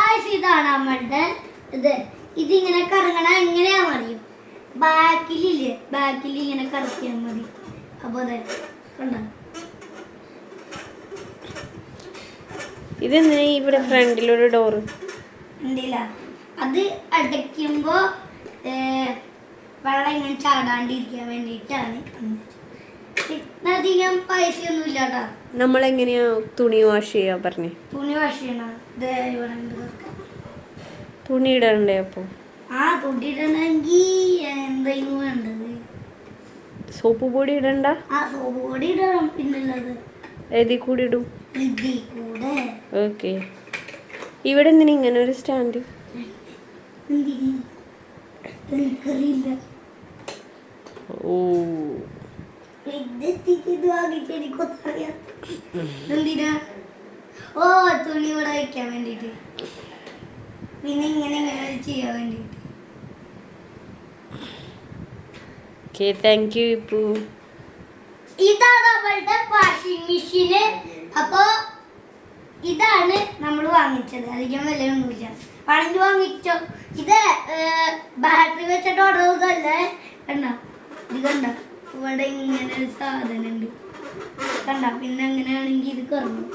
Guys ഇതാണ് നമ്മളുടെ ഇതിങ്ങനെ കറങ്ങണ എങ്ങനെയാണെന്ന് അറിയും. ബാക്കിൽ ഇങ്ങനെ കറക്കിയാൽ മതി. അപ്പോൾ അതെ കണ്ടോ ഇതെന്തിനാ ഇവിടെ ഫ്രണ്ടിലൊരു ഡോറ്? ഉണ്ടില്ല, അത് അടയ്ക്കുമ്പോ വെള്ളം ഇങ്ങനെ ചാടാണ്ടിരിക്കാൻ വേണ്ടിയിട്ടാണ്. ഇത്രയധികം പൈസയൊന്നും ഇല്ലാട്ടാ. നമ്മളെങ്ങനെയാ തുണി വാഷ് ചെയ്യാ പറഞ്ഞേ? തുണി വാഷ് ചെയ്യണ തുണി ഇടണ്ടേ? അപ്പൊ തുണി ഇടണമെങ്കിൽ എന്തെങ്കിലും വേണ്ടത്? സോപ്പ് പൊടി ഇടണ്ട? സോപ്പ് പൊടി ഇടണം. പിന്നുള്ളത് എതി കൂടി ഇടും. ഇതിൽ കൂടെ. ഓക്കെ. ഇവിടെ എന്തിനാ ഇങ്ങനെ ഒരു സ്റ്റാൻഡ്? എനിക്കറിയില്ല. ഓ എന്തിനാ? തുണി ഇവിടെ വെക്കാൻ വേണ്ടിട്ട്, പിന്നെ ഇങ്ങനെ ചെയ്യാൻ വേണ്ടിട്ട്. Thank you Ippu. ഇതാണ് നമ്മളുടെ വാഷിംഗ് മെഷീന്. അപ്പൊ ഇതാണ് നമ്മൾ വാങ്ങിച്ചത്. അധികം വിലയൊന്നുമില്ല. പണിക്ക് വാങ്ങിച്ചോ. ഇത് ബാറ്ററി വെച്ചിട്ട് ഓർഡർ ചെയ്തല്ലേ. കണ്ട ഇത് കണ്ട, ഇവിടെ ഇങ്ങനെ ഒരു സാധനം ഉണ്ട് കണ്ട. പിന്നെ അങ്ങനെയാണെങ്കിൽ ഇത് കാണും.